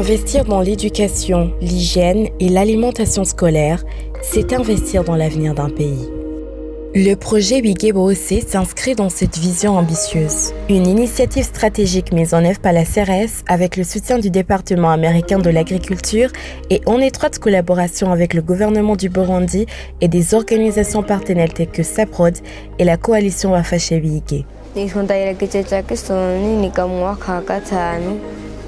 Investir dans l'éducation, l'hygiène et l'alimentation scolaire, c'est investir dans l'avenir d'un pays. Le projet Bigebosse s'inscrit dans cette vision ambitieuse. Une initiative stratégique mise en œuvre par la CRS avec le soutien du département américain de l'agriculture et en étroite collaboration avec le gouvernement du Burundi et des organisations partenaires telles que SAPROD et la coalition Wafashe Bige.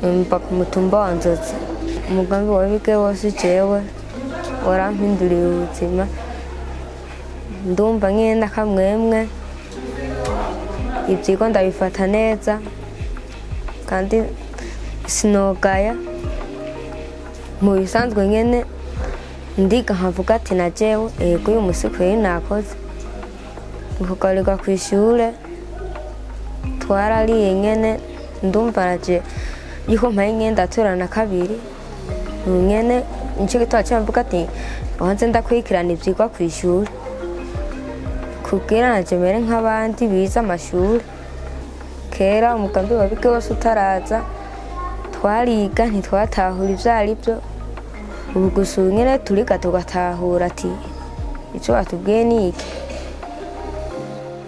mpaka umutumba wa Nzozi umugambi wa Bigebosse jewe warampinduriye ubuzima ndumva ngenda kamwemwe ivyigwa ndabifata neza kandi sinogaya mu bisanzwe nyene ndiga nkavuga ati na jewe ego uyu musi kweri nakoze ukugaruka kw'ishure twarariye nyene ndumva naje yuko mpaye ngenda turana kabiri nyene nico gitwa cyamvuga ati wanze ndakwikirana ivyigwa kw'ishure kugira naje mere nk'abandi biza amashuri kera umugambi wa Bigebosse utaraza twariga ntitwatahura ivyarivyo ubu gusa nyene turiga tugatahura ati ico batubwiye ni iki.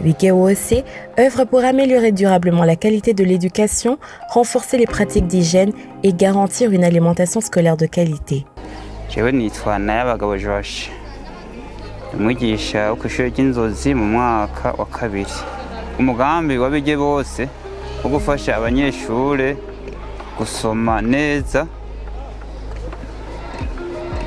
Bigebosse œuvre pour améliorer durablement la qualité de l'éducation, renforcer les pratiques d'hygiène et garantir une alimentation scolaire de qualité. Jewe nitwa Nayabagabo Josh, umwigisha wo kw'ishure ry'Inzozi mu mwaka wa kabiri. Umugambi wa Bigebosse wo gufasha abanyeshure gusoma neza,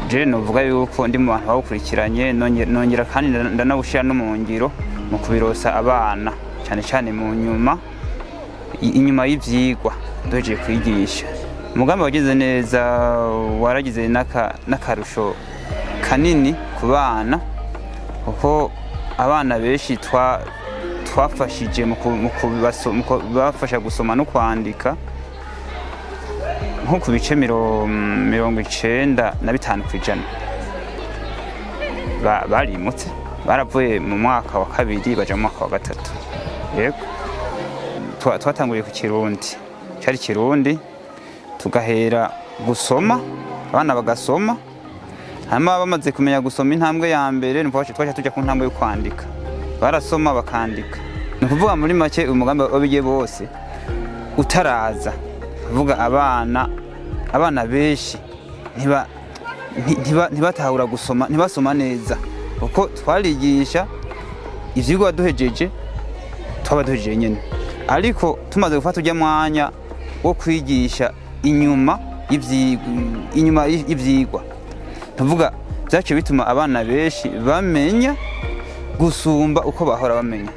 je novuga yuko ndi mu bantu bawukurikiranye nongera kandi ndanawushira no mu ngiro mu kubirosa abana cyane cyane mu inyuma y'ivyigwa doje kwigisha. Umugambi wagize neza waragize n'akarusho kanini ku bana kuko abana benshi twafashije mu kubafasha gusoma no kwandika nko ku bice 95% barimutse baravuye mu mwaka wa kabiri baje mu mwaka wa gatatu. Yego twatanguriye ku Kirundi, cyari Kirundi tugahera gusoma abana bagasoma hama bamaze kumenya gusoma intambwe ya mbere nifashe twaje tujya ku ntambwe yo kwandika barasoma bakandika. Ni kuvuga muri make umugambi wa Bigebosse utaraza kuvuga abana benshi ntibatahura gusoma ntibasoma neza uko twarigisha ivyigwa duhejeje twabaduhejeje nyene, ariko tumaze gufata ujya mwanya wo kwigisha inyuma y'ivyigwa tuvuga byacu bituma abana benshi bamenya gusumba uko bahora bamenya.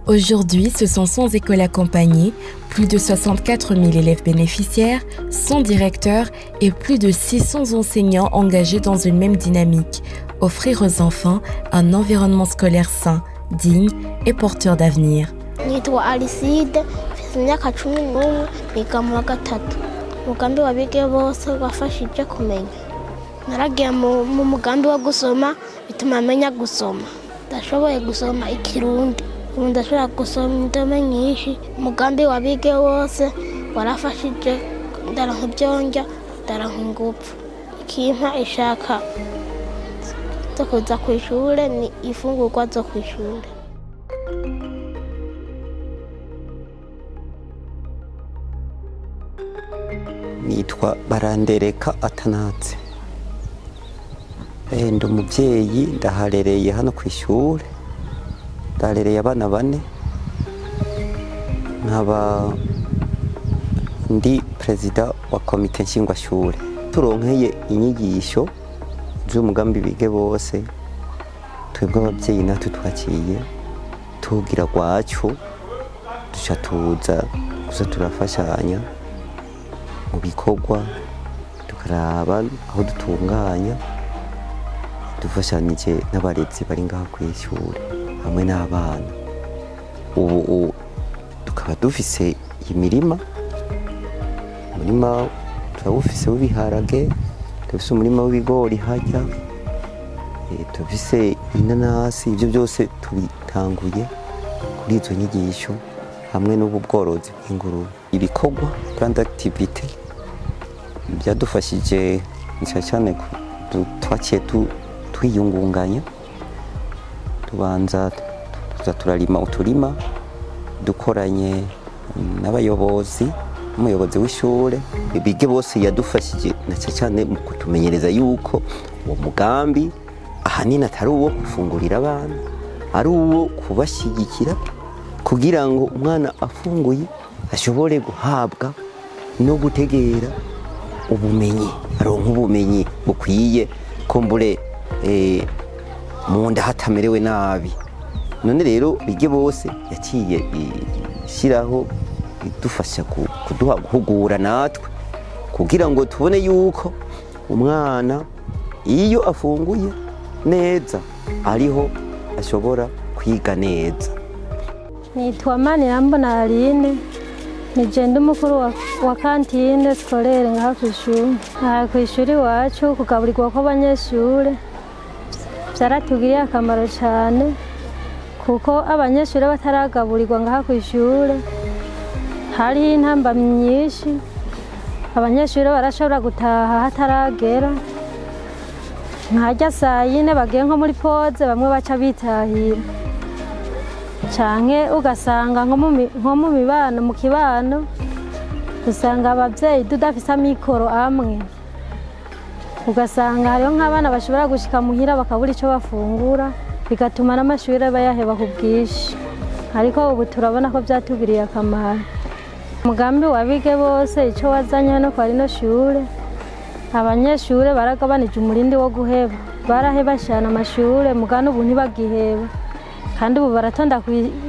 Aujourd'hui, ce sont 100 écoles accompagnées, plus de 64 000 élèves bénéficiaires, 100 directeurs et plus de 600 enseignants engagés dans une même dynamique, offrir aux enfants un environnement scolaire sain, digne et porteur d'avenir. Nitwa Aliside, mfite imyaka 11, niga mu wa gatatu. Umugambi wa Bigebosse wafashije kumenya. Naragiye mu mugambi wo gusoma bituma menya gusoma. Ndashoboye gusoma Ikirundi. Ndashobora gusoma indome nyinshi. Umugambi wa Bigebosse warafashije ndaronka ivyonja, ndaronka ingufu. Ikimpa ishaka zo kuza kw'ishure ni ifungurwa zo kw'ishure. Nitwa Barandereka Atanatse. Ndi umuvyeyi ndaharereye hano kw'ishure. Ndaharereye abana 4. Nkaba ndi perezida wa komite nshingwashure. Turonkeye inyigisho z'umugambi Bigebosse twebwe abavyeyi natwe twaciye tugira gwacu duca tuza turafashanya mu bikorwa tukaraba aho dutunganya dufashanije n'abarezi bari ngaho kw'ishure hamwe n'abana. Ubu tukaba dufise umurima turawufise w'ibiharage, dufise umurima w'ibigori harya, dufise inanasi. Ibyo byose tubitanguye kuri izo nyigisho hamwe n'ubu bworozi bw'ingurube. Ibikorwa grand activité byadufashije cyane twaciye twiyungunganya tubanza tuza turarima uturima dukoranye n'abayobozi umuyobozi w'ishure Bige Bose yadufashije cyane mu kutumenyereza yuko uwo mugambi ahanini atari uwo gufungurira abana ari uwo kubashyigikira kugira ngo umwana afunguye ashobore guhabwa no gutegera ubumenyi aronka ubumenyi bukwiye kumbure mu nda hatamerewe nabi. None rero Bige Bose yaciye ishyiraho idufasha kuduha guhugura natwe kugira ngo tubone yuko umwana iyo afunguye neza ariho ashobora kwiga neza. Nitwa Manirambona Aline, nigenda umukuru wa kantine scolaire ngaha kw'ishuri. Aha kw'ishuri iwacu kugaburirwa kw'abanyeshure vyaratugiriye akamaro cyane kuko abanyeshure bataragaburirwa ngaha kw'ishure hariho intambamyi nyinshi, abanyeshure barashobora gutaha hataragera nkarya saa yine bagiye nko muri poze bamwe baca bitahira canke ugasanga nko mu mibano mu kibano usanga abavyeyi tudafise amikoro amwe ugasanga hariho nk'abana bashobora gushika muhira bakabura ico bafungura bigatuma n'amashure bayaheba ku bwinshi, ariko ubu turabona ko vyatugiriye akamaro. Umugambi wa Bige Bose ico wazanye hano kwa rino shure abanyeshure baragabanije umurindi wo guheba, baraheba cyane amashure mugana ubu ntibagiheba kandi ubu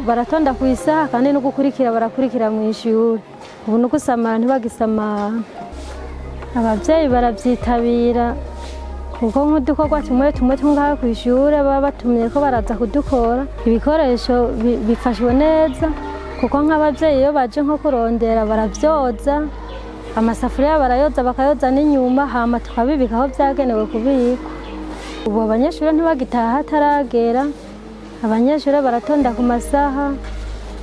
baratonda ku isaha kandi no gukurikira barakurikira mu ishure, ubu no gusamara ntibagisamara. Abavyeyi baravyitabira kuko nk'udukorwa tumwe tungaha ku ishure baba batumye ko baraza kudukora, ibikoresho bifashwe neza kuko nk'abavyeyi iyo baje nko kurondera baravyoza, amasafuriya barayoza bakayoza n'inyuma hama tukabibika aho vyagenewe kubikwa. Ubu abanyeshure ntibagitaha hataragera, abanyeshure baratonda ku masaha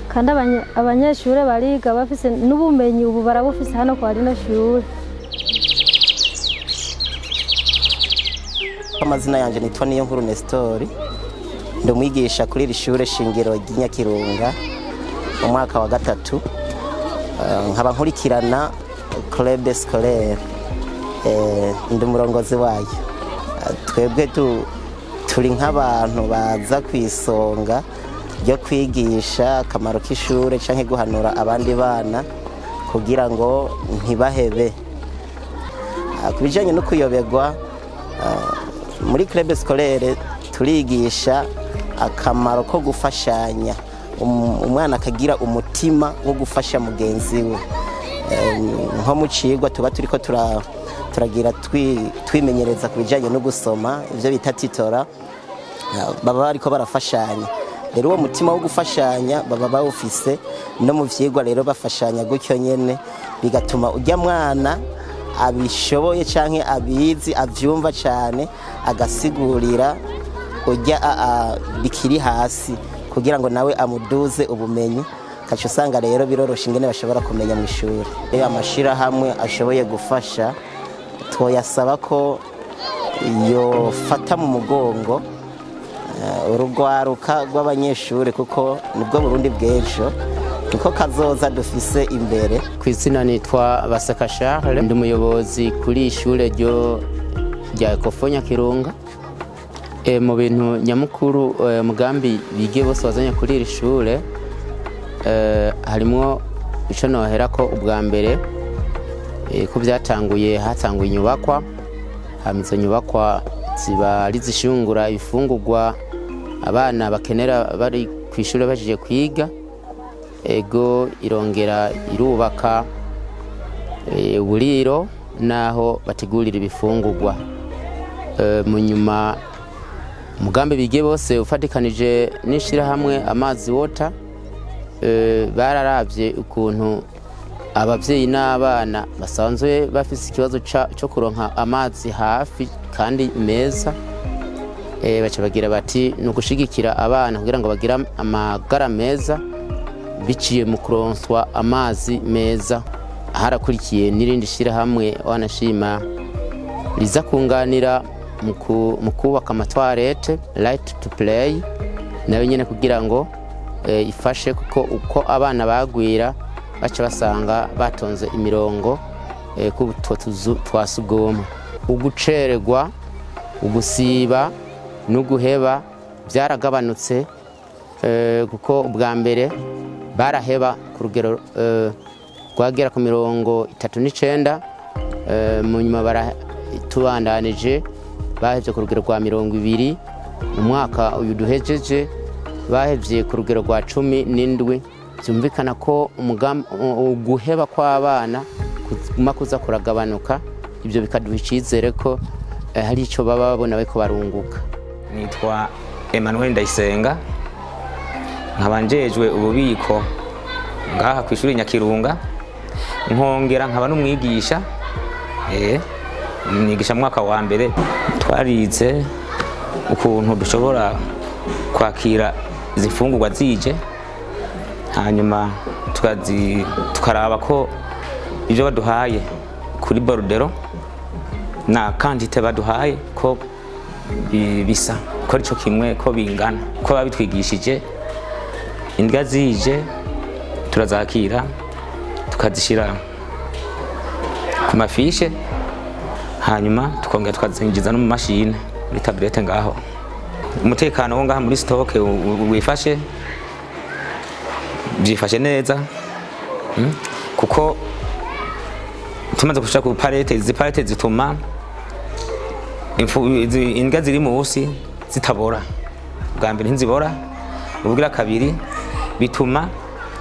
kandi abanyeshure bariga bafise n'ubumenyi ubu barabufise hano kwa rino shure. Amazina yanje nitwa Niyonkuru Nestor, ndi umwigisha kuri iri shure shingiro ry'Inyakirunga mu mwaka wa 3, nkaba nkurikirana club scolaire, ndi umurongozi wayo. Twebwe turi nk'abantu baza kwisonga ryo kwigisha akamaro k'ishure canke guhanura abandi bana kugira ngo ntibahebe. Kubijanye no kuyoberwa muri club scolaire turigisha akamaro ko gufashanya, umwana akagira umutima wo gufasha mugenzi we. Nko mu cigwa tuba turiko turagira twimenyereza kubijanye no gusoma ivyo bita titora, baba bariko barafashanya. Rero uwo mutima wo gufashanya baba bawufise no mu vyigwa, rero bafashanya gutyo nyene bigatuma urya mwana abishoboye canke abizi avyumva cane agasigurira urya bikiri hasi kugira ngo nawe amuduze ubumenyi, kaca usanga rero birorosha ingene bashobora kumenya mu ishuri. Amashirahamwe ashoboye gufasha twoyasaba ko yofata mu mugongo urugwaruka rw'abanyeshuri kuko nibwo Burundi bw'ejo, niko kazoza dufise imbere. Kw'izina nitwa Baseka Charles, ndi umuyobozi kuri ishure rya Ecofo Nyakirunga. Mu bintu nyamukuru mugambi Bige Bose wazanye kuri iri shure harimwo ico noherako ubwa mbere ko byatanguye hatanguye inyubakwa, hamizo nyubakwa ziba ari zishungura ibifungurwa abana bakenera bari kw'ishure bajije kwiga, ego irongera irubaka uburiro naho bategurira ibifungurwa. Mu nyuma umugambi Bige Bose ufatikanije n'ishirahamwe Amazi Water bararavye ukuntu abavyeyi n'abana basanzwe bafise ikibazo cyo kuronka amazi hafi kandi meza, baca bagira bati ni ugushigikira abana kugira ngo bagire amagara meza biciye mu kuronswa amazi meza. harakurikiye n'irindi shyirahamwe wanashima riza kunganira mu kubaka amatwarete right to play nayo nyine kugira ngo ifashe kuko uko abana bagwira baca basanga batonze imirongo ku tuzu twa sugoma. Ugucererwa, ugusiba n'uguheba byaragabanutse kuko ubwa mbere baraheba ku rugero rwagera ku 39, mu nyuma baratubandanije bahevye ku rugero rwa 20. Mu mwaka uyu duhejeje bahevye ku rugero rwa 17. Byumvikana ko guheba kw'abana kuguma kuza kuragabanuka, ibyo bikaduha icyizere ko hari icyo baba babona bariko barunguka. Nitwa Emmanuel Ndayisenga, nkaba njejwe ububiko ngaha ku ishuri Nyakirunga, nkongera nkaba n'umwigisha mwigisha mwaka wa mbere. Twarize ukuntu dushobora kwakira izifungurwa zije, hanyuma tukaraba ko ibyo baduhaye kuri borudero na kantite baduhaye ko bisa ko arico kimwe, ko bingana, ko babitwigishije. Indya zije turazakira tukazishira ku mafishe, hanyuma tukongera tukazinjiza no mu mashine muri tablette. Ngaho umutekano wo ngaha muri stock wifashe, byifashe neza kuko tumaze gushaka ku palete. Izi palete zituma indya ziri munsi zitabora. Bwa mbere ntizibora, ubwira kabiri bituma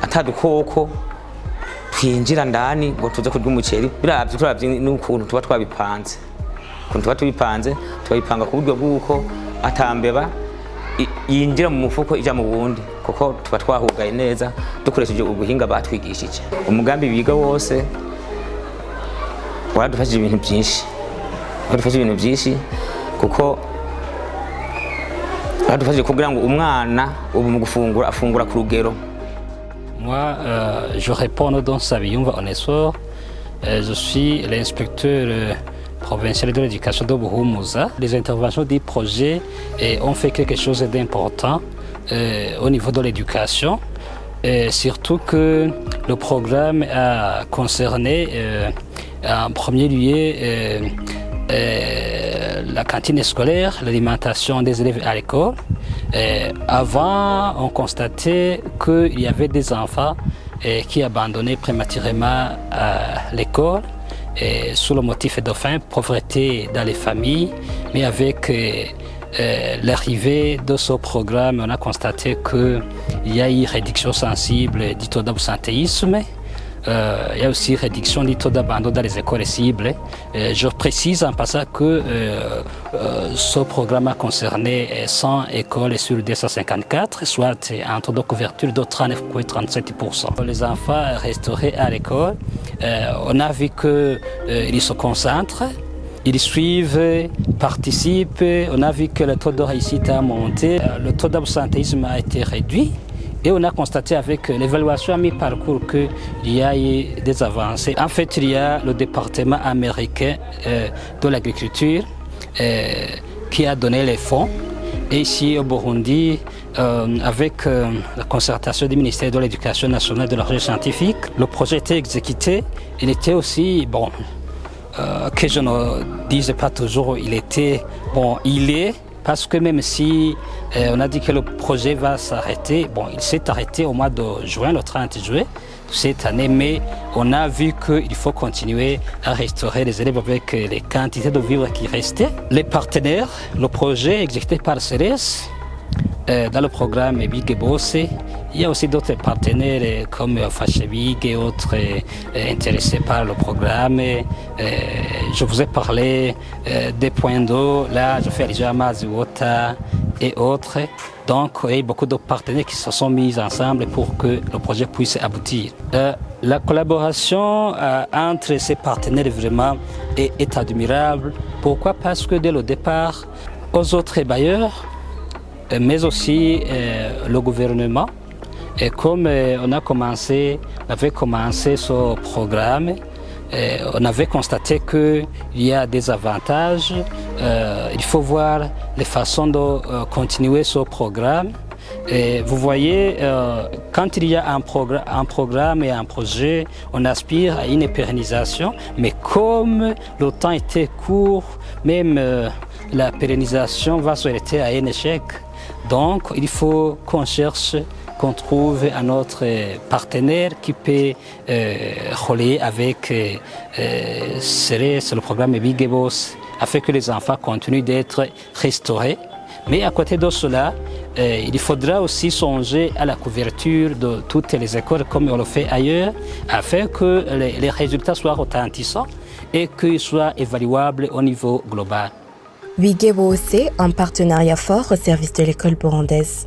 atadukoko twinjira ndani ngo tuze kurya umuceri. Turavye n'ukuntu tuba twabipanze, ukuntu tuba tubipanga ku buryo bw'uko atambeba yinjira mu mufuko ija mu wundi, kuko tuba twahugaye neza dukoresheje ubuhinga batwigishije. Umugambi biga wose waradufashije ibintu byinshi, kuko waradufashije kugira ngo umwana ubu mu gufungura afungura ku rugero. Moi, je réponds dans Sabiyumva Onesphore. Je suis l'inspecteur provincial de l'éducation de Buhumuza. Les interventions du projet ont fait quelque chose d'important au niveau de l'éducation, surtout que le programme a concerné en premier lieu la cantine scolaire, l'alimentation des élèves à l'école. Avant, on constatait qu'il y avait des enfants qui abandonnaient prématurément l'école sous le motif de faim, pauvreté dans les familles. Mais avec l'arrivée de ce programme, on a constaté qu'il y a eu réduction sensible du taux d'absentéisme. Il y a aussi réduction du taux d'abandon dans les écoles cibles. Je précise en passant que ce programme a concerné 100 écoles sur 254, soit un taux de couverture de 39,37%. Les enfants resteraient à l'école. On a vu qu'ils se concentrent, ils suivent, participent. On a vu que le taux de réussite a monté, le taux d'absentéisme a été réduit. Et on a constaté avec l'évaluation à mi-parcours qu'il y a eu des avancées. En fait, il y a le département américain de l'agriculture qui a donné les fonds. Et ici au Burundi, avec la concertation du ministère de l'Éducation nationale et de la recherche scientifique, le projet était exécuté. Il était aussi, bon, que je ne disais pas toujours, il était, bon, il est, parce que même si on a dit que le projet va s'arrêter, bon, il s'est arrêté au mois de juin, le 30 juillet de cette année, mais on a vu qu'il faut continuer à restaurer les élèves avec les quantités de vivres qui restaient. Les partenaires, le projet exécuté par CERES, dans le programme Big Boss, il y a aussi d'autres partenaires comme Fashebig et autres intéressés par le programme. Je vous ai parlé des points d'eau, là je fais allusion à Maziwota et autres. Donc il y a beaucoup de partenaires qui se sont mis ensemble pour que le projet puisse aboutir. La collaboration entre ces partenaires vraiment est admirable. Pourquoi? Parce que dès le départ, aux autres bailleurs, mais aussi le gouvernement, Et comme on avait commencé ce programme, on avait constaté qu'il y a des avantages. Il faut voir les façons de continuer ce programme. Et vous voyez, quand il y a un programme et un projet, on aspire à une pérennisation, mais comme le temps était court, même la pérennisation va se heurter à un échec. Donc, il faut qu'on cherche, qu'on trouve un autre partenaire qui peut relayer avec le programme Big Boss, afin que les enfants continuent d'être restaurés. Mais à côté de cela, il faudra aussi songer à la couverture de toutes les écoles comme on le fait ailleurs, afin que les résultats soient retentissants et qu'ils soient évaluables au niveau global. Wigeboose, un partenariat fort au service de l'école burundaise.